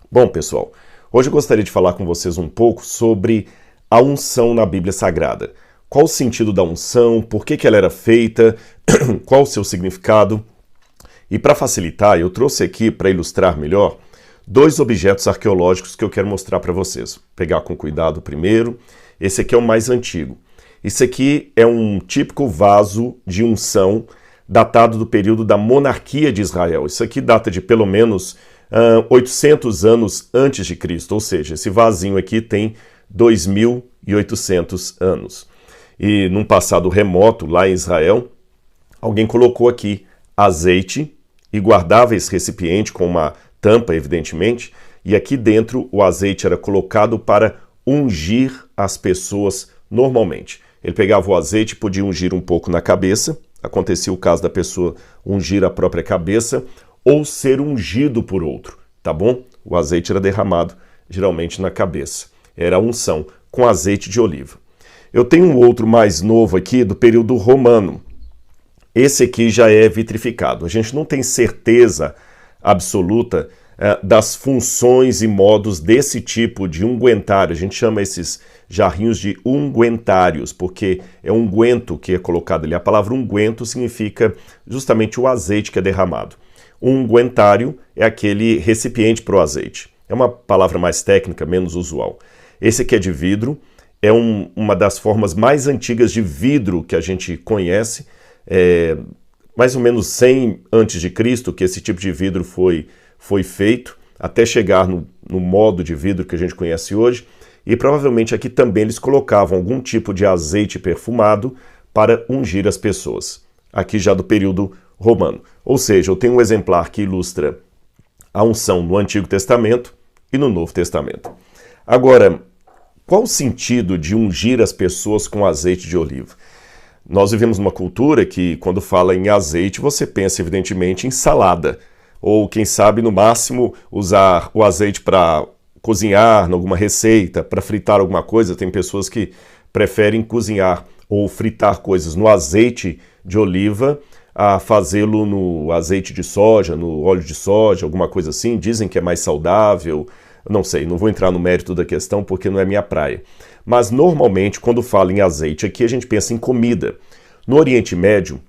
Bom, pessoal, hoje eu gostaria de falar com vocês um pouco sobre a unção na Bíblia Sagrada. Qual o sentido da unção, por que ela era feita, qual o seu significado. E para facilitar, eu trouxe aqui, para ilustrar melhor, dois objetos arqueológicos que eu quero mostrar para vocês. Vou pegar com cuidado o primeiro. Esse aqui é o mais antigo. Esse aqui é um típico vaso de unção datado do período da monarquia de Israel. Isso aqui data de pelo menos 800 anos antes de Cristo, ou seja, esse vasinho aqui tem 2.800 anos. E num passado remoto, lá em Israel, alguém colocou aqui azeite e guardava esse recipiente com uma tampa, evidentemente, e aqui dentro o azeite era colocado para ungir as pessoas normalmente. Ele pegava o azeite, podia ungir um pouco na cabeça, acontecia o caso da pessoa ungir a própria cabeça, ou ser ungido por outro, tá bom? O azeite era derramado geralmente na cabeça. Era a unção com azeite de oliva. Eu tenho um outro mais novo aqui do período romano. Esse aqui já é vitrificado. A gente não tem certeza absoluta das funções e modos desse tipo de unguentário. A gente chama esses jarrinhos de unguentários, porque é unguento que é colocado ali. A palavra unguento significa justamente o azeite que é derramado. Um unguentário é aquele recipiente para o azeite. É uma palavra mais técnica, menos usual. Esse aqui é de vidro, é uma das formas mais antigas de vidro que a gente conhece. Mais ou menos 100 a.C. que esse tipo de vidro foi feito, até chegar no modo de vidro que a gente conhece hoje. E provavelmente aqui também eles colocavam algum tipo de azeite perfumado para ungir as pessoas. Aqui já do período romano. Ou seja, eu tenho um exemplar que ilustra a unção no Antigo Testamento e no Novo Testamento. Agora, qual o sentido de ungir as pessoas com azeite de oliva? Nós vivemos numa cultura que, quando fala em azeite, você pensa, evidentemente, em salada. Ou, quem sabe, no máximo, usar o azeite para cozinhar em alguma receita, para fritar alguma coisa. Tem pessoas que preferem cozinhar ou fritar coisas no azeite de oliva a fazê-lo no azeite de soja, no óleo de soja, alguma coisa assim. Dizem que é mais saudável. Não sei, não vou entrar no mérito da questão porque não é minha praia. Mas normalmente, quando fala em azeite aqui, a gente pensa em comida. No Oriente Médio,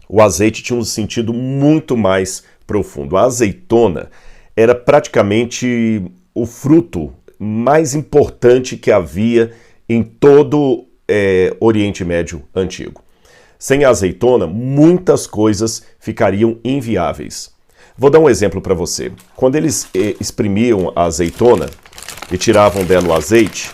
o azeite tinha um sentido muito mais profundo. A azeitona era praticamente o fruto mais importante que havia em todo Oriente Médio antigo. Sem a azeitona, muitas coisas ficariam inviáveis. Vou dar um exemplo para você. Quando eles exprimiam a azeitona e tiravam dela o azeite,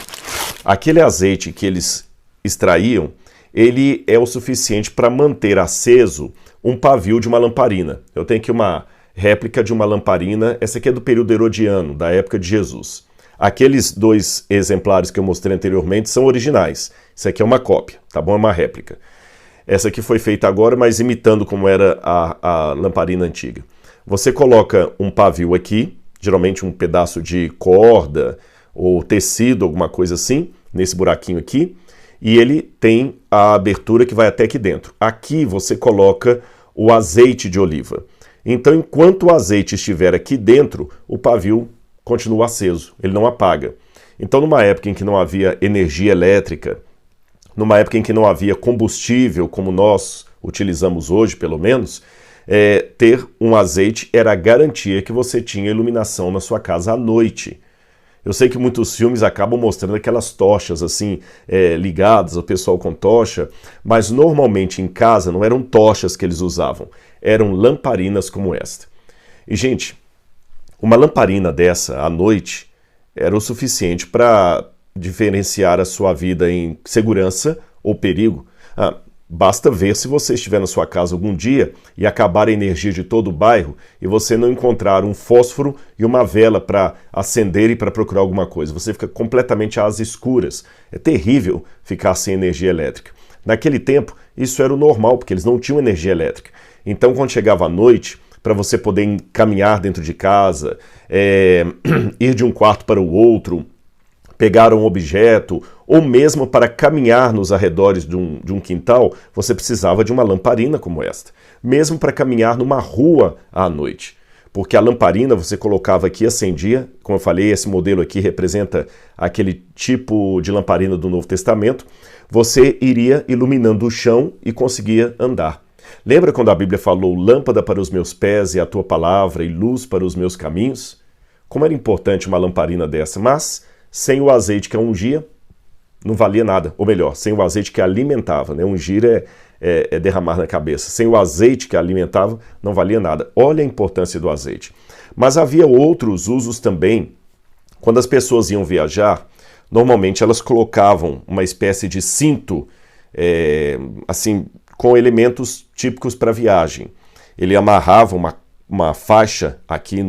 aquele azeite que eles extraíam, ele é o suficiente para manter aceso um pavio de uma lamparina. Eu tenho aqui uma réplica de uma lamparina, essa aqui é do período herodiano, da época de Jesus. Aqueles dois exemplares que eu mostrei anteriormente são originais. Isso aqui é uma cópia, tá bom? É uma réplica. Essa aqui foi feita agora, mas imitando como era a lamparina antiga. Você coloca um pavio aqui, geralmente um pedaço de corda ou tecido, alguma coisa assim, nesse buraquinho aqui, e ele tem a abertura que vai até aqui dentro. Aqui você coloca o azeite de oliva. Então, enquanto o azeite estiver aqui dentro, o pavio continua aceso, ele não apaga. Então, numa época em que não havia energia elétrica, numa época em que não havia combustível, como nós utilizamos hoje, pelo menos, ter um azeite era a garantia que você tinha iluminação na sua casa à noite. Eu sei que muitos filmes acabam mostrando aquelas tochas assim, ligadas, o pessoal com tocha, mas normalmente em casa não eram tochas que eles usavam, eram lamparinas como esta. E, gente, uma lamparina dessa à noite era o suficiente para diferenciar a sua vida em segurança ou perigo. Basta ver se você estiver na sua casa algum dia e acabar a energia de todo o bairro e você não encontrar um fósforo e uma vela para acender e para procurar alguma coisa. Você fica completamente às escuras. É terrível ficar sem energia elétrica. Naquele tempo, isso era o normal, porque eles não tinham energia elétrica. Então, quando chegava a noite, para você poder caminhar dentro de casa, ir de um quarto para o outro, pegar um objeto, ou mesmo para caminhar nos arredores de um quintal, você precisava de uma lamparina como esta. Mesmo para caminhar numa rua à noite. porque a lamparina você colocava aqui, acendia, como eu falei, esse modelo aqui representa aquele tipo de lamparina do Novo Testamento, você iria iluminando o chão e conseguia andar. Lembra quando a Bíblia falou, lâmpada para os meus pés e a tua palavra e luz para os meus caminhos? Como era importante uma lamparina dessa, mas sem o azeite que a ungia, não valia nada. Ou melhor, sem o azeite que alimentava, né? Ungir é derramar na cabeça. Sem o azeite que alimentava, não valia nada. Olha a importância do azeite. Mas havia outros usos também. Quando as pessoas iam viajar, normalmente elas colocavam uma espécie de cinto, assim, com elementos típicos para viagem. Ele amarrava uma faixa aqui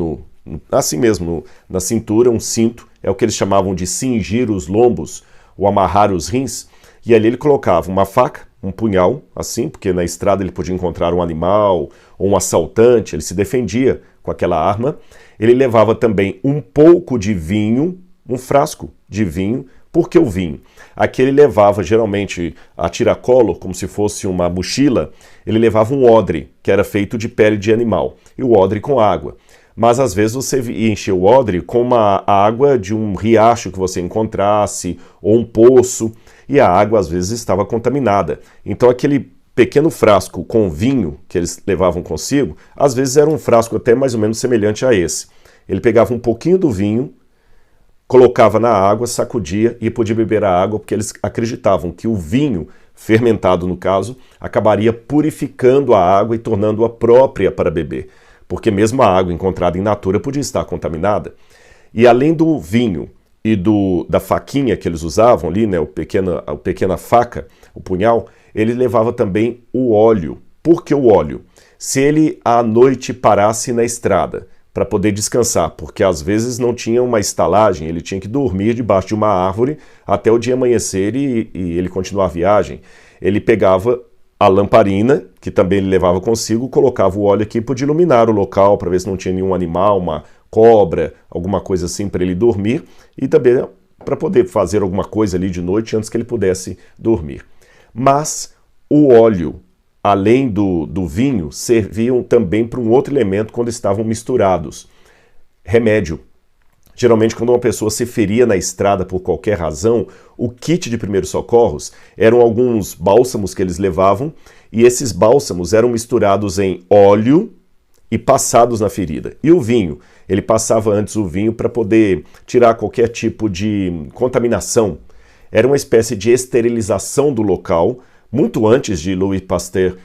assim mesmo, na cintura, um cinto, é o que eles chamavam de cingir os lombos, ou amarrar os rins, e ali ele colocava uma faca, um punhal, assim, porque na estrada ele podia encontrar um animal ou um assaltante, ele se defendia com aquela arma. Ele levava também um pouco de vinho, um frasco de vinho. Por que o vinho? Aqui ele levava geralmente a tiracolo, como se fosse uma mochila, ele levava um odre, que era feito de pele de animal, e o odre com água. Mas às vezes você ia encher o odre com uma água de um riacho que você encontrasse, ou um poço, e a água às vezes estava contaminada. Então aquele pequeno frasco com vinho que eles levavam consigo, às vezes era um frasco até mais ou menos semelhante a esse. Ele pegava um pouquinho do vinho, colocava na água, sacudia e podia beber a água, porque eles acreditavam que o vinho, fermentado no caso, acabaria purificando a água e tornando-a própria para beber. Porque mesmo a água encontrada em natura podia estar contaminada. E além do vinho e da faquinha que eles usavam ali, né, a pequena faca, o punhal, ele levava também o óleo. Por que o óleo? Se ele à noite parasse na estrada para poder descansar, porque às vezes não tinha uma estalagem, ele tinha que dormir debaixo de uma árvore até o dia amanhecer e ele continuar a viagem. Ele pegava a lamparina, que também ele levava consigo, colocava o óleo aqui e podia iluminar o local para ver se não tinha nenhum animal, uma cobra, alguma coisa assim para ele dormir e também para poder fazer alguma coisa ali de noite antes que ele pudesse dormir. Mas o óleo, além do vinho, serviam também para um outro elemento quando estavam misturados. Remédio. Geralmente, quando uma pessoa se feria na estrada por qualquer razão, o kit de primeiros socorros eram alguns bálsamos que eles levavam, e esses bálsamos eram misturados em óleo e passados na ferida. E o vinho? Ele passava antes o vinho para poder tirar qualquer tipo de contaminação. Era uma espécie de esterilização do local. Muito antes de Louis Pasteur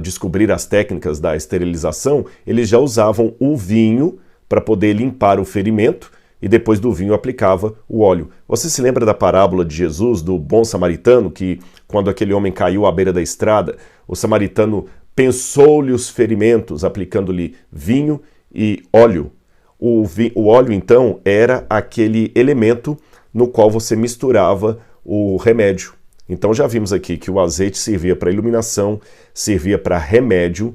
descobrir as técnicas da esterilização, eles já usavam o vinho para poder limpar o ferimento, e depois do vinho aplicava o óleo. Você se lembra da parábola de Jesus, do bom samaritano, que quando aquele homem caiu à beira da estrada, o samaritano pensou-lhe os ferimentos, aplicando-lhe vinho e óleo. O óleo, então, era aquele elemento no qual você misturava o remédio. Então já vimos aqui que o azeite servia para iluminação, servia para remédio.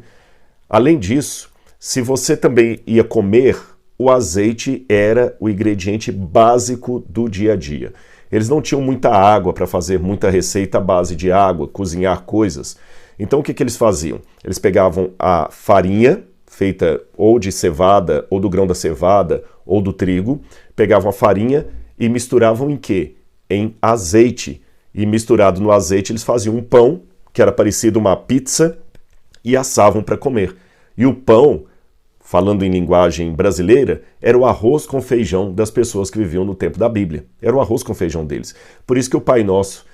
Além disso, se você também ia comer, o azeite era o ingrediente básico do dia a dia. Eles não tinham muita água para fazer muita receita à base de água, cozinhar coisas. Então o que eles faziam? Eles pegavam a farinha, feita ou de cevada, ou do grão da cevada, ou do trigo, pegavam a farinha e misturavam em quê? Em azeite. E misturado no azeite eles faziam um pão, que era parecido uma pizza, e assavam para comer. E o pão, falando em linguagem brasileira, era o arroz com feijão das pessoas que viviam no tempo da Bíblia. Era o arroz com feijão deles. Por isso que o Pai Nosso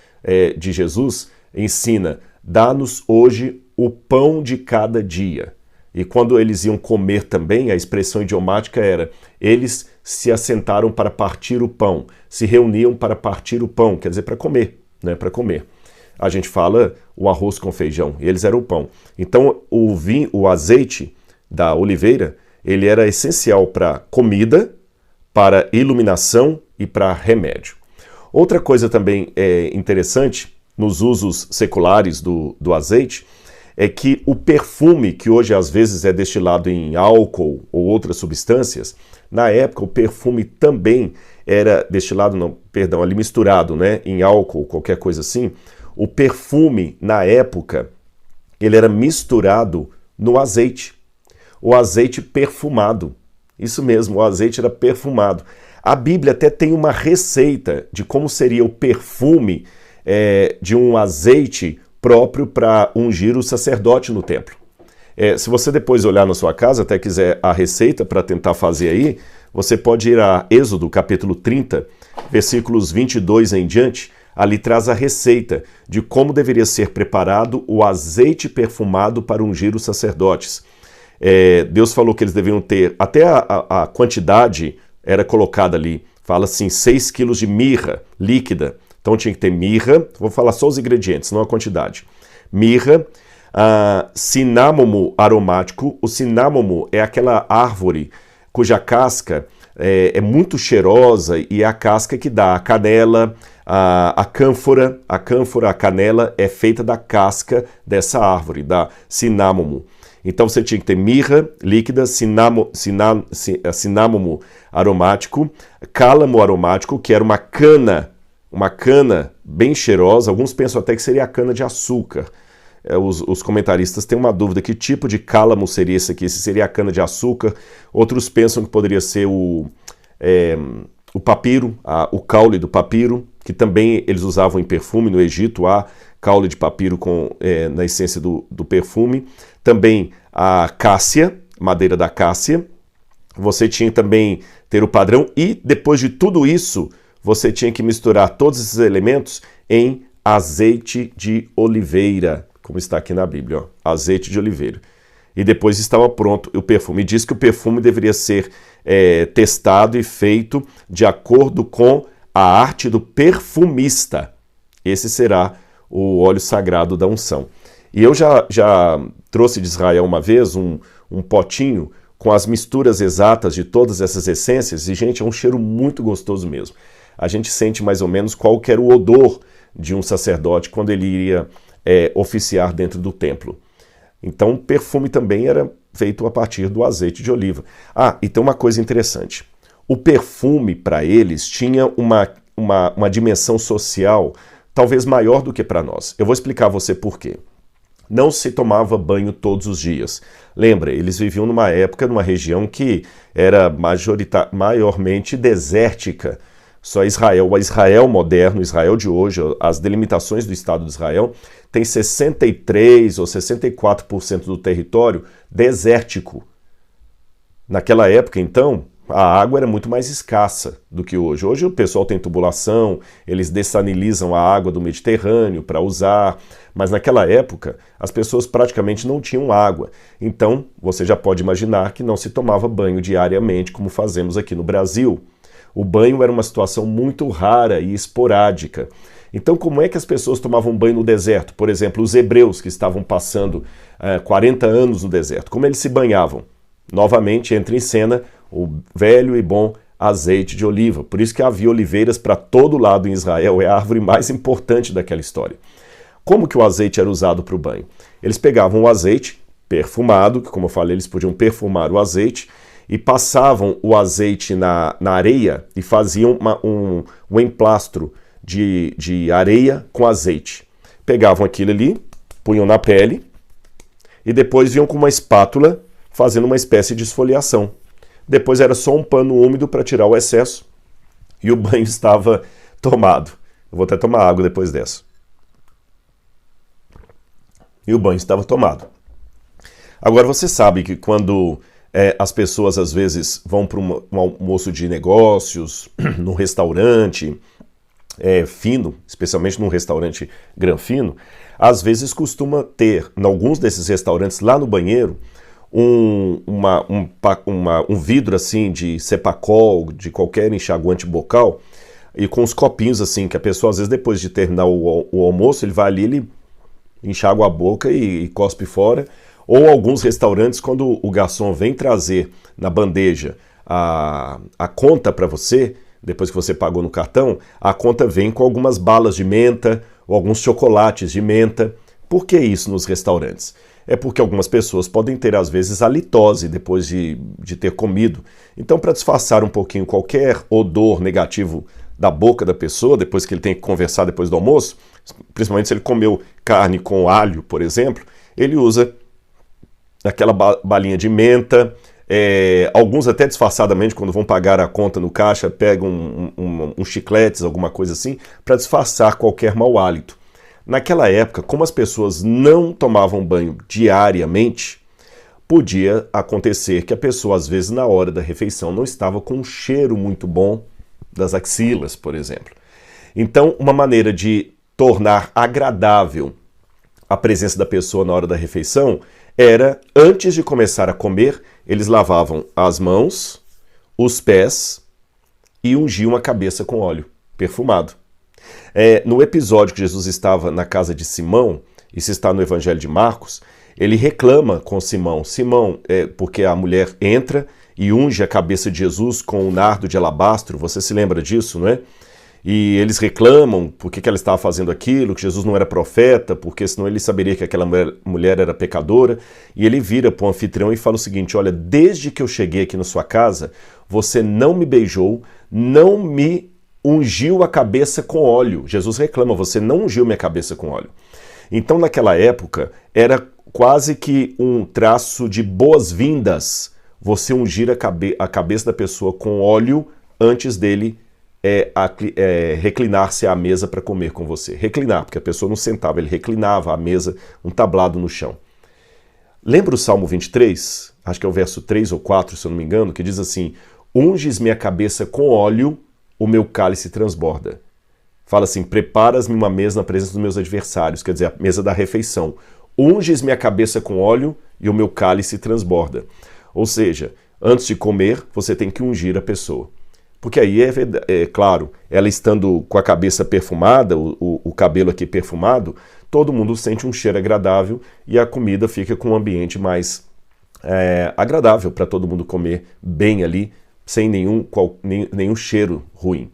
de Jesus ensina, dá-nos hoje o pão de cada dia. E quando eles iam comer também, a expressão idiomática era, eles se assentaram para partir o pão, se reuniam para partir o pão, quer dizer, para comer, né? Para comer. A gente fala o arroz com feijão, e eles eram o pão. Então, o azeite da oliveira, ele era essencial para comida, para iluminação e para remédio. Outra coisa também interessante nos usos seculares do azeite é que o perfume, que hoje às vezes é destilado em álcool ou outras substâncias, na época o perfume também era ali misturado, né, em álcool, qualquer coisa assim. O perfume, na época, ele era misturado no azeite. o azeite perfumado. Isso mesmo, o azeite era perfumado. A Bíblia até tem uma receita de como seria o perfume de um azeite próprio para ungir o sacerdote no templo. Se você depois olhar na sua casa, até quiser a receita para tentar fazer aí, você pode ir a Êxodo, capítulo 30, versículos 22 em diante. Ali traz a receita de como deveria ser preparado o azeite perfumado para ungir os sacerdotes. Deus falou que eles deveriam ter, até a quantidade era colocada ali, fala assim, 6 quilos de mirra líquida. Então tinha que ter mirra, vou falar só os ingredientes, não a quantidade. Mirra, cinámomo aromático. O cinámomo é aquela árvore cuja casca é muito cheirosa e é a casca que dá a canela, a cânfora, a canela é feita da casca dessa árvore, da cinámomo. Então você tinha que ter mirra líquida, cinámomo aromático, cálamo aromático, que era uma cana bem cheirosa. Alguns pensam até que seria a cana de açúcar. Os comentaristas têm uma dúvida, que tipo de cálamo seria esse aqui? Se seria a cana de açúcar. Outros pensam que poderia ser o papiro, o caule do papiro, que também eles usavam em perfume no Egito. Há caule de papiro na essência do perfume. Também a cássia, madeira da cássia. Você tinha também ter o padrão, e depois de tudo isso, você tinha que misturar todos esses elementos em azeite de oliveira, como está aqui na Bíblia, ó, azeite de oliveira. E depois estava pronto o perfume. E diz que o perfume deveria ser testado e feito de acordo com a arte do perfumista. Esse será o óleo sagrado da unção. E eu já trouxe de Israel uma vez um potinho com as misturas exatas de todas essas essências. E, gente, é um cheiro muito gostoso mesmo. A gente sente mais ou menos qual que era o odor de um sacerdote quando ele iria oficiar dentro do templo. Então, o perfume também era feito a partir do azeite de oliva. E tem uma coisa interessante. O perfume, para eles, tinha uma dimensão social talvez maior do que para nós. Eu vou explicar a você por quê. Não se tomava banho todos os dias. Lembra, eles viviam numa época, numa região que era maiormente desértica. Só Israel, o Israel moderno, o Israel de hoje, as delimitações do Estado de Israel, tem 63% ou 64% do território desértico. Naquela época, então, a água era muito mais escassa do que hoje. Hoje o pessoal tem tubulação, eles dessalinizam a água do Mediterrâneo para usar, mas naquela época as pessoas praticamente não tinham água. Então, você já pode imaginar que não se tomava banho diariamente como fazemos aqui no Brasil. O banho era uma situação muito rara e esporádica. Então, como é que as pessoas tomavam banho no deserto? Por exemplo, os hebreus que estavam passando 40 anos no deserto, como eles se banhavam? Novamente entra em cena o velho e bom azeite de oliva. Por isso que havia oliveiras para todo lado em Israel, é a árvore mais importante daquela história. Como que o azeite era usado para o banho? Eles pegavam o azeite perfumado, que como eu falei, eles podiam perfumar o azeite, e passavam o azeite na areia e faziam um emplastro de areia com azeite. Pegavam aquilo ali, punham na pele e depois vinham com uma espátula fazendo uma espécie de esfoliação. Depois era só um pano úmido para tirar o excesso e o banho estava tomado. Eu vou até tomar água depois dessa. E o banho estava tomado. Agora você sabe que quando as pessoas às vezes vão para um almoço de negócios, num restaurante fino, especialmente num restaurante granfino, às vezes costuma ter, em alguns desses restaurantes, lá no banheiro, um vidro assim de Cepacol, de qualquer enxaguante bucal, e com os copinhos assim, que a pessoa às vezes depois de terminar o almoço, ele vai ali, ele enxágua a boca e cospe fora. Ou alguns restaurantes, quando o garçom vem trazer na bandeja a conta para você, depois que você pagou no cartão, a conta vem com algumas balas de menta ou alguns chocolates de menta. Por que isso nos restaurantes? É porque algumas pessoas podem ter, às vezes, halitose depois de ter comido. Então, para disfarçar um pouquinho qualquer odor negativo da boca da pessoa, depois que ele tem que conversar depois do almoço, principalmente se ele comeu carne com alho, por exemplo, ele usa aquela balinha de menta, alguns até disfarçadamente, quando vão pagar a conta no caixa, pegam uns chicletes, alguma coisa assim, para disfarçar qualquer mau hálito. Naquela época, como as pessoas não tomavam banho diariamente, podia acontecer que a pessoa, às vezes, na hora da refeição, não estava com um cheiro muito bom das axilas, por exemplo. Então, uma maneira de tornar agradável a presença da pessoa na hora da refeição era, antes de começar a comer, eles lavavam as mãos, os pés e ungiam a cabeça com óleo perfumado. No episódio que Jesus estava na casa de Simão, isso está no Evangelho de Marcos, ele reclama com Simão. Simão, porque a mulher entra e unge a cabeça de Jesus com um nardo de alabastro, você se lembra disso, não é? E eles reclamam por que ela estava fazendo aquilo, que Jesus não era profeta, porque senão ele saberia que aquela mulher era pecadora. E ele vira para o anfitrião e fala o seguinte: olha, desde que eu cheguei aqui na sua casa, você não me beijou, não me ungiu a cabeça com óleo. Jesus reclama, você não ungiu minha cabeça com óleo. Então, naquela época, era quase que um traço de boas-vindas você ungir a cabeça da pessoa com óleo antes dele reclinar-se à mesa para comer com você. Reclinar, porque a pessoa não sentava, ele reclinava à mesa, um tablado no chão. Lembra o Salmo 23? Acho que é o verso 3 ou 4, se eu não me engano, que diz assim: unges minha cabeça com óleo, o meu cálice transborda. Fala assim: preparas-me uma mesa na presença dos meus adversários, quer dizer, a mesa da refeição. Unges minha cabeça com óleo e o meu cálice transborda. Ou seja, antes de comer, você tem que ungir a pessoa. Porque aí, claro, ela estando com a cabeça perfumada, o cabelo aqui perfumado, todo mundo sente um cheiro agradável e a comida fica com um ambiente mais agradável para todo mundo comer bem ali, sem nenhum cheiro ruim.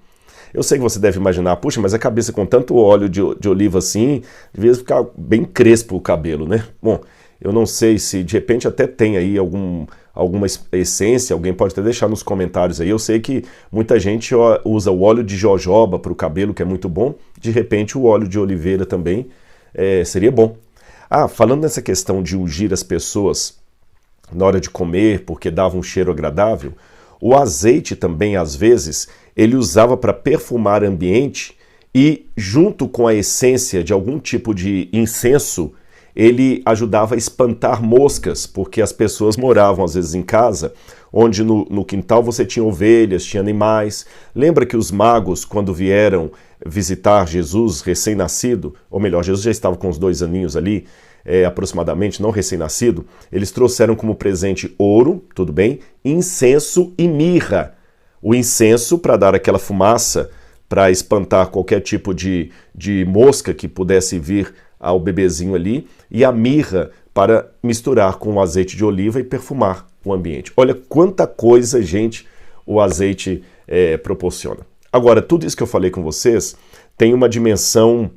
Eu sei que você deve imaginar, puxa, mas a cabeça com tanto óleo de oliva assim, devia ficar bem crespo o cabelo, né? Bom, eu não sei se de repente até tem aí alguma essência, alguém pode até deixar nos comentários aí. Eu sei que muita gente usa o óleo de jojoba para o cabelo, que é muito bom. De repente o óleo de oliveira também seria bom. Falando nessa questão de ungir as pessoas na hora de comer, porque dava um cheiro agradável, o azeite também, às vezes, ele usava para perfumar ambiente e, junto com a essência de algum tipo de incenso, ele ajudava a espantar moscas, porque as pessoas moravam às vezes em casa, onde no quintal você tinha ovelhas, tinha animais. Lembra que os magos, quando vieram visitar Jesus recém-nascido, ou melhor, Jesus já estava com uns 2 aninhos ali, aproximadamente, não recém-nascido, eles trouxeram como presente ouro, tudo bem, incenso e mirra. O incenso para dar aquela fumaça, para espantar qualquer tipo de mosca que pudesse vir ao bebezinho ali, e a mirra para misturar com o azeite de oliva e perfumar o ambiente. Olha quanta coisa, gente, o azeite proporciona. Agora, tudo isso que eu falei com vocês tem uma dimensão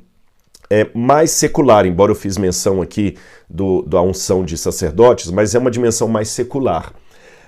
mais secular, embora eu fiz menção aqui da unção de sacerdotes, mas é uma dimensão mais secular.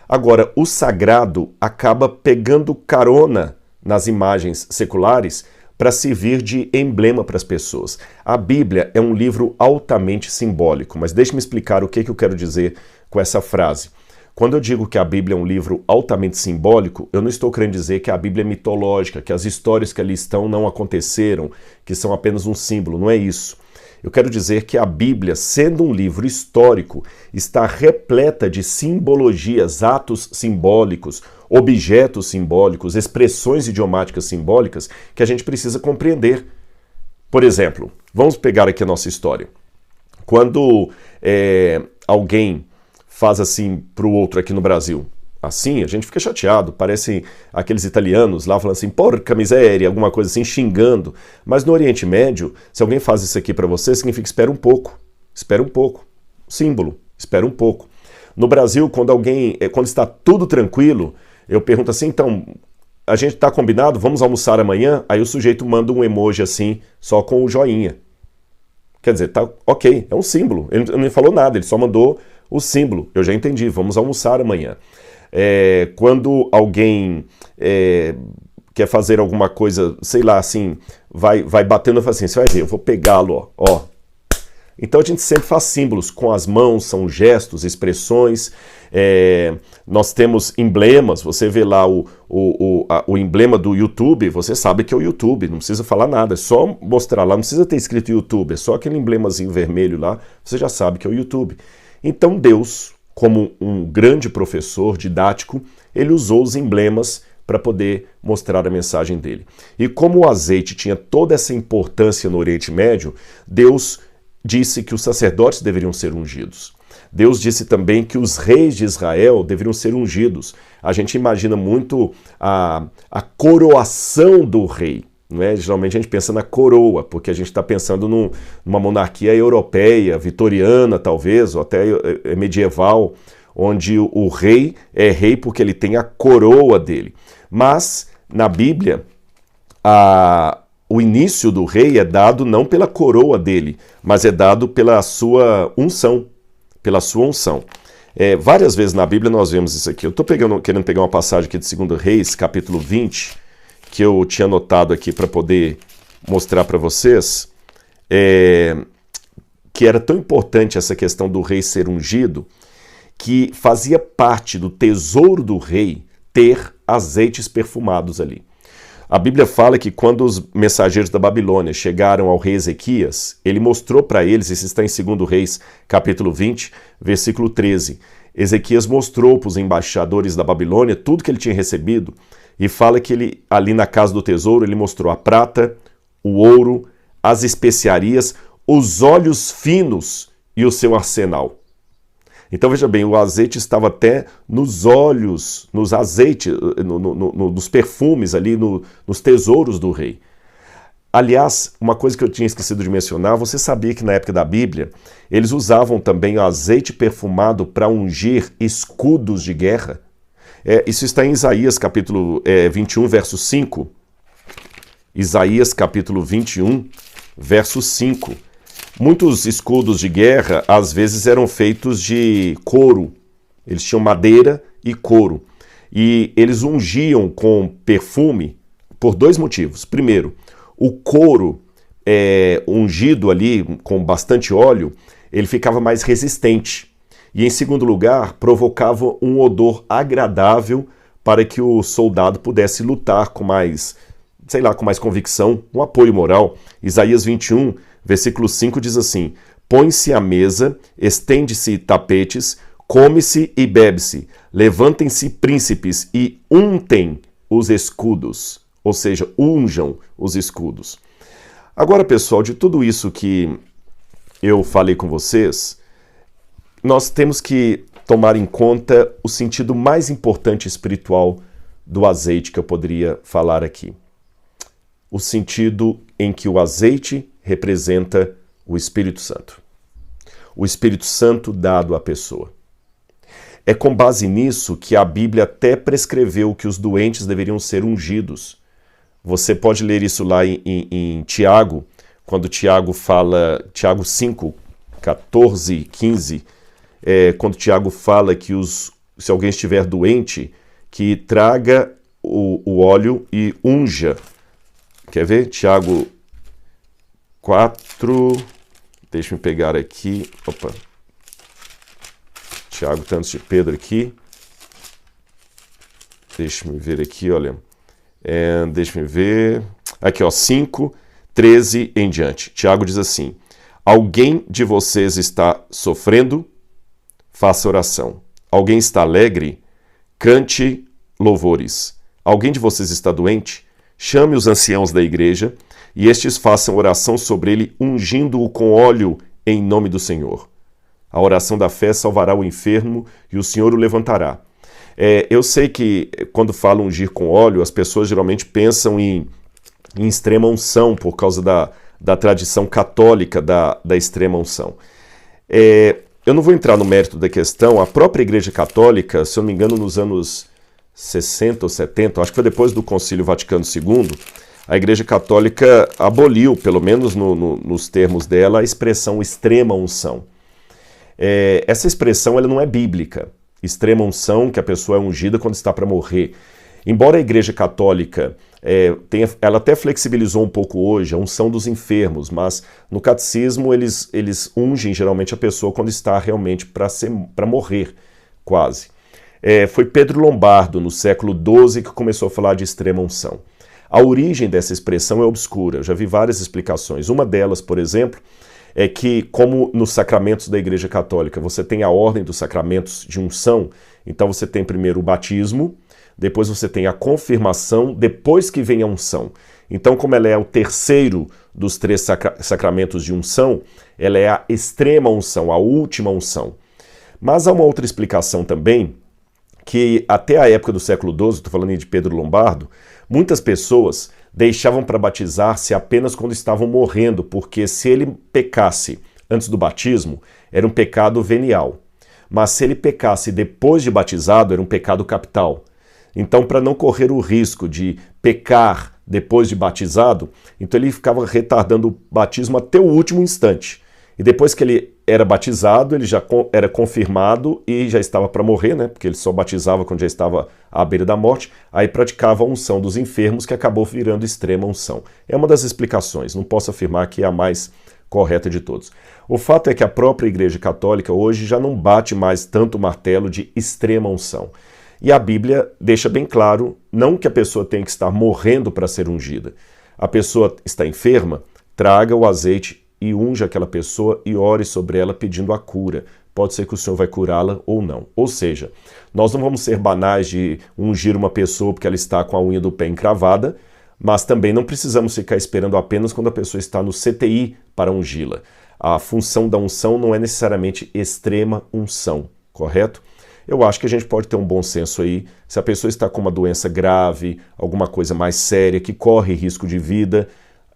Agora, o sagrado acaba pegando carona nas imagens seculares para servir de emblema para as pessoas. A Bíblia é um livro altamente simbólico, mas deixe-me explicar o que eu quero dizer com essa frase. Quando eu digo que a Bíblia é um livro altamente simbólico, eu não estou querendo dizer que a Bíblia é mitológica, que as histórias que ali estão não aconteceram, que são apenas um símbolo, não é isso. Eu quero dizer que a Bíblia, sendo um livro histórico, está repleta de simbologias, atos simbólicos, objetos simbólicos, expressões idiomáticas simbólicas que a gente precisa compreender. Por exemplo, vamos pegar aqui a nossa história. Quando alguém faz assim para o outro aqui no Brasil, assim, a gente fica chateado, parecem aqueles italianos lá falando assim, porca miséria, alguma coisa assim, xingando. Mas no Oriente Médio, se alguém faz isso aqui para você, significa espera um pouco, símbolo, espera um pouco. No Brasil, quando está tudo tranquilo, eu pergunto assim, então, a gente está combinado, vamos almoçar amanhã? Aí o sujeito manda um emoji assim, só com o joinha. Quer dizer, tá ok, é um símbolo, ele não me falou nada, ele só mandou o símbolo, eu já entendi, vamos almoçar amanhã. Quando alguém quer fazer alguma coisa, sei lá, assim, vai batendo e fala assim, você vai ver, eu vou pegá-lo, ó. Então a gente sempre faz símbolos com as mãos, são gestos, expressões. Nós temos emblemas, você vê lá o emblema do YouTube, você sabe que é o YouTube, não precisa falar nada, é só mostrar lá, não precisa ter escrito YouTube, é só aquele emblemazinho vermelho lá, você já sabe que é o YouTube. Então Deus, como um grande professor didático, ele usou os emblemas para poder mostrar a mensagem dele. E como o azeite tinha toda essa importância no Oriente Médio, Deus disse que os sacerdotes deveriam ser ungidos. Deus disse também que os reis de Israel deveriam ser ungidos. A gente imagina muito a coroação do rei, não é? Geralmente a gente pensa na coroa, porque a gente está pensando numa monarquia europeia, vitoriana talvez, ou até medieval, onde o rei é rei porque ele tem a coroa dele. Mas, na Bíblia, o início do rei é dado não pela coroa dele, mas é dado pela sua unção. Várias vezes na Bíblia nós vemos isso aqui. Eu estou querendo pegar uma passagem aqui de 2 Reis, capítulo 20, que eu tinha anotado aqui para poder mostrar para vocês, que era tão importante essa questão do rei ser ungido, que fazia parte do tesouro do rei ter azeites perfumados ali. A Bíblia fala que quando os mensageiros da Babilônia chegaram ao rei Ezequias, ele mostrou para eles, isso está em 2 Reis, capítulo 20, versículo 13. Ezequias mostrou para os embaixadores da Babilônia tudo que ele tinha recebido e fala que ele, ali na casa do tesouro, ele mostrou a prata, o ouro, as especiarias, os óleos finos e o seu arsenal. Então veja bem, o azeite estava até nos óleos, nos azeites, nos perfumes ali, nos tesouros do rei. Aliás, uma coisa que eu tinha esquecido de mencionar, você sabia que na época da Bíblia, eles usavam também o azeite perfumado para ungir escudos de guerra? Isso está em Isaías capítulo 21, verso 5. Isaías capítulo 21, verso 5. Muitos escudos de guerra, às vezes, eram feitos de couro. Eles tinham madeira e couro. E eles ungiam com perfume por 2 motivos. Primeiro, o couro ungido ali com bastante óleo, ele ficava mais resistente. E, em segundo lugar, provocava um odor agradável para que o soldado pudesse lutar com mais, com mais convicção, um apoio moral. Isaías 21, versículo 5 diz assim: põe-se à mesa, estende-se tapetes, come-se e bebe-se, levantem-se príncipes e untem os escudos, ou seja, unjam os escudos. Agora, pessoal, de tudo isso que eu falei com vocês, nós temos que tomar em conta o sentido mais importante espiritual do azeite que eu poderia falar aqui. O sentido em que o azeite representa o Espírito Santo. O Espírito Santo dado à pessoa. É com base nisso que a Bíblia até prescreveu que os doentes deveriam ser ungidos. Você pode ler isso lá em Tiago, quando Tiago fala, Tiago 5, 14, 15, quando Tiago fala que se alguém estiver doente, que traga o óleo e unja. Quer ver? Tiago 4, deixa eu pegar aqui, Tiago, antes de Pedro aqui, deixa eu ver aqui, olha, deixa eu ver, aqui 5, 13 em diante, Tiago diz assim: alguém de vocês está sofrendo? Faça oração. Alguém está alegre? Cante louvores. Alguém de vocês está doente? Chame os anciãos da igreja, e estes façam oração sobre ele, ungindo-o com óleo em nome do Senhor. A oração da fé salvará o enfermo e o Senhor o levantará. Eu sei que quando falam ungir com óleo, as pessoas geralmente pensam em extrema unção, por causa da tradição católica da extrema unção. Eu não vou entrar no mérito da questão. A própria Igreja Católica, se eu não me engano, nos anos 60 ou 70, acho que foi depois do Concílio Vaticano II, a Igreja Católica aboliu, pelo menos nos termos dela, a expressão extrema unção. Essa expressão ela não é bíblica. Extrema unção, que a pessoa é ungida quando está para morrer. Embora a Igreja Católica ela até flexibilizou um pouco hoje a unção dos enfermos, mas no catecismo eles ungem geralmente a pessoa quando está realmente para morrer, quase. Foi Pedro Lombardo, no século XII, que começou a falar de extrema unção. A origem dessa expressão é obscura, eu já vi várias explicações. Uma delas, por exemplo, é que, como nos sacramentos da Igreja Católica, você tem a ordem dos sacramentos de unção, então você tem primeiro o batismo, depois você tem a confirmação, depois que vem a unção. Então, como ela é o terceiro dos 3 sacramentos de unção, ela é a extrema unção, a última unção. Mas há uma outra explicação também, que até a época do século XII, estou falando de Pedro Lombardo, muitas pessoas deixavam para batizar-se apenas quando estavam morrendo, porque se ele pecasse antes do batismo, era um pecado venial. Mas se ele pecasse depois de batizado, era um pecado capital. Então, para não correr o risco de pecar depois de batizado, então ele ficava retardando o batismo até o último instante. E depois que ele era batizado, ele já era confirmado e já estava para morrer, né? Porque ele só batizava quando já estava à beira da morte, aí praticava a unção dos enfermos, que acabou virando extrema unção. É uma das explicações, não posso afirmar que é a mais correta de todos. O fato é que a própria Igreja Católica hoje já não bate mais tanto o martelo de extrema unção. E a Bíblia deixa bem claro, não que a pessoa tenha que estar morrendo para ser ungida. A pessoa está enferma, traga o azeite e unja aquela pessoa e ore sobre ela pedindo a cura. Pode ser que o Senhor vai curá-la ou não. Ou seja, nós não vamos ser banais de ungir uma pessoa porque ela está com a unha do pé encravada, mas também não precisamos ficar esperando apenas quando a pessoa está no CTI para ungí-la. A função da unção não é necessariamente extrema unção, correto? Eu acho que a gente pode ter um bom senso aí. Se a pessoa está com uma doença grave, alguma coisa mais séria, que corre risco de vida,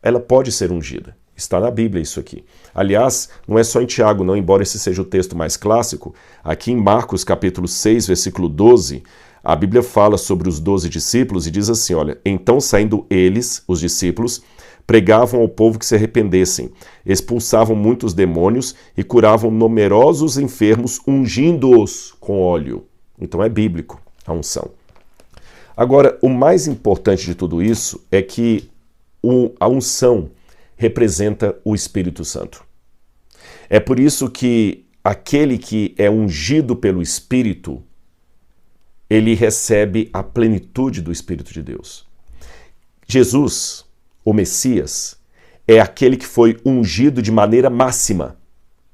ela pode ser ungida. Está na Bíblia isso aqui. Aliás, não é só em Tiago não, embora esse seja o texto mais clássico. Aqui em Marcos capítulo 6, versículo 12, a Bíblia fala sobre os 12 discípulos e diz assim, olha, então saindo eles, os discípulos, pregavam ao povo que se arrependessem, expulsavam muitos demônios e curavam numerosos enfermos, ungindo-os com óleo. Então é bíblico a unção. Agora, o mais importante de tudo isso é que a unção representa o Espírito Santo. É por isso que aquele que é ungido pelo Espírito, ele recebe a plenitude do Espírito de Deus. Jesus, o Messias, é aquele que foi ungido de maneira máxima.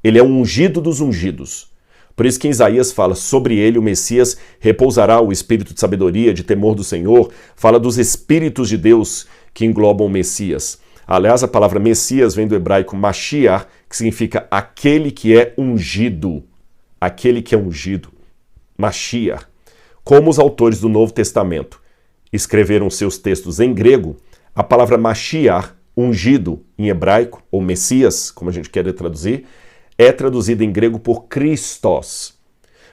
Ele é o ungido dos ungidos. Por isso que em Isaías fala, sobre ele, o Messias, repousará o espírito de sabedoria, de temor do Senhor. Fala dos espíritos de Deus que englobam o Messias. Aliás, a palavra Messias vem do hebraico Mashiach, que significa aquele que é ungido. Aquele que é ungido. Mashiach. Como os autores do Novo Testamento escreveram seus textos em grego, a palavra Mashiach, ungido em hebraico, ou Messias, como a gente quer traduzir, é traduzida em grego por Christos.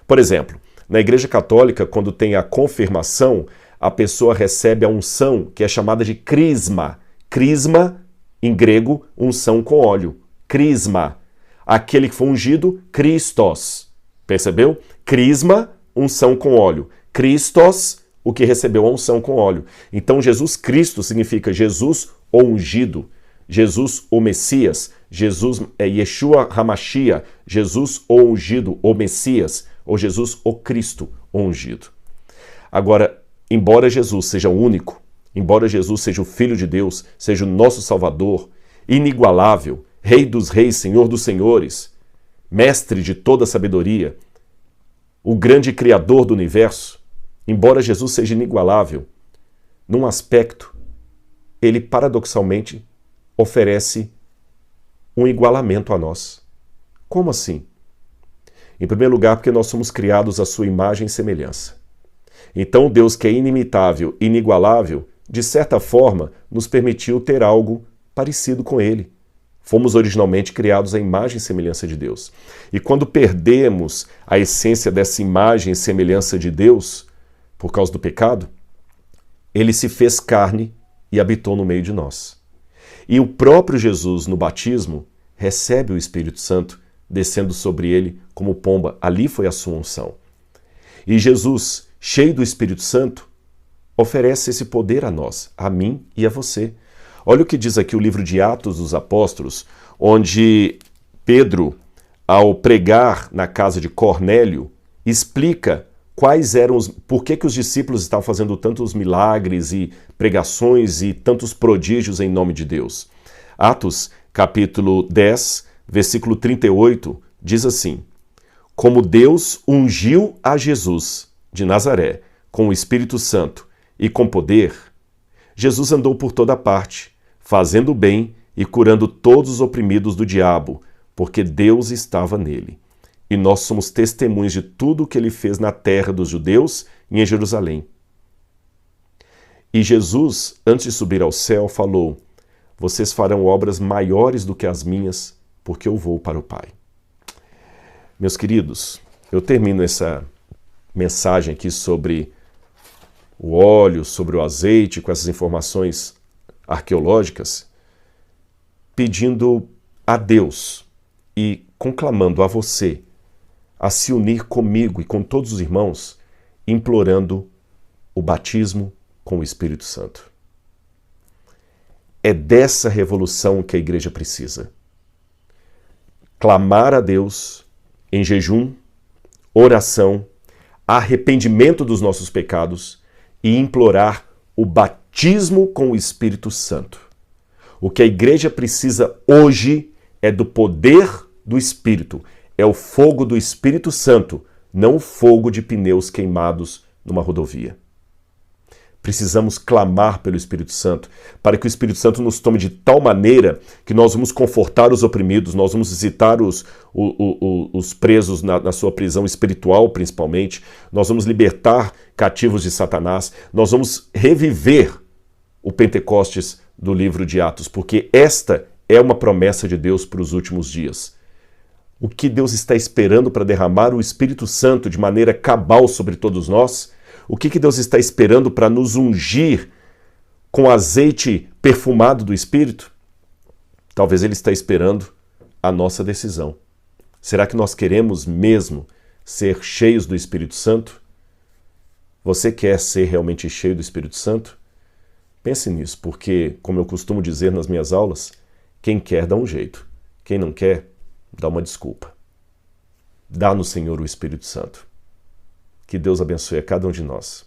Por exemplo, na Igreja Católica, quando tem a confirmação, a pessoa recebe a unção, que é chamada de crisma. Crisma, em grego, unção com óleo. Crisma. Aquele que foi ungido, Christos. Percebeu? Crisma, unção com óleo. Christos, o que recebeu a unção com óleo. Então, Jesus Cristo significa Jesus o ungido, Jesus o Messias, Jesus é Yeshua HaMashiach, Jesus o ungido, o Messias, ou Jesus o Cristo o ungido. Agora, embora Jesus seja o único, embora Jesus seja o Filho de Deus, seja o nosso Salvador, inigualável, Rei dos Reis, Senhor dos Senhores, Mestre de toda a sabedoria, o grande Criador do universo, embora Jesus seja inigualável, num aspecto, ele paradoxalmente oferece um igualamento a nós. Como assim? Em primeiro lugar, porque nós somos criados à sua imagem e semelhança. Então, Deus que é inimitável, inigualável, de certa forma, nos permitiu ter algo parecido com ele. Fomos originalmente criados à imagem e semelhança de Deus. E quando perdemos a essência dessa imagem e semelhança de Deus, por causa do pecado, ele se fez carne e habitou no meio de nós. E o próprio Jesus, no batismo, recebe o Espírito Santo descendo sobre ele como pomba. Ali foi a sua unção. E Jesus, cheio do Espírito Santo, oferece esse poder a nós, a mim e a você. Olha o que diz aqui o livro de Atos dos Apóstolos, onde Pedro, ao pregar na casa de Cornélio, explica por que os discípulos estavam fazendo tantos milagres e pregações e tantos prodígios em nome de Deus. Atos, capítulo 10, versículo 38, diz assim: como Deus ungiu a Jesus de Nazaré com o Espírito Santo e com poder, Jesus andou por toda parte, fazendo bem e curando todos os oprimidos do diabo, porque Deus estava nele. E nós somos testemunhas de tudo o que ele fez na terra dos judeus e em Jerusalém. E Jesus, antes de subir ao céu, falou: vocês farão obras maiores do que as minhas, porque eu vou para o Pai. Meus queridos, eu termino essa mensagem aqui sobre o óleo, sobre o azeite, com essas informações arqueológicas, pedindo a Deus e conclamando a você a se unir comigo e com todos os irmãos, implorando o batismo com o Espírito Santo. É dessa revolução que a igreja precisa. Clamar a Deus em jejum, oração, arrependimento dos nossos pecados e implorar o batismo com o Espírito Santo. O que a igreja precisa hoje é do poder do Espírito, é o fogo do Espírito Santo, não o fogo de pneus queimados numa rodovia. Precisamos clamar pelo Espírito Santo, para que o Espírito Santo nos tome de tal maneira que nós vamos confortar os oprimidos, nós vamos visitar os presos na sua prisão espiritual, principalmente, nós vamos libertar cativos de Satanás, nós vamos reviver o Pentecostes do livro de Atos, porque esta é uma promessa de Deus para os últimos dias. O que Deus está esperando para derramar o Espírito Santo de maneira cabal sobre todos nós? O que Deus está esperando para nos ungir com azeite perfumado do Espírito? Talvez Ele está esperando a nossa decisão. Será que nós queremos mesmo ser cheios do Espírito Santo? Você quer ser realmente cheio do Espírito Santo? Pense nisso, porque, como eu costumo dizer nas minhas aulas, quem quer dá um jeito. Quem não quer, dá uma desculpa. Dá no Senhor o Espírito Santo. Que Deus abençoe a cada um de nós.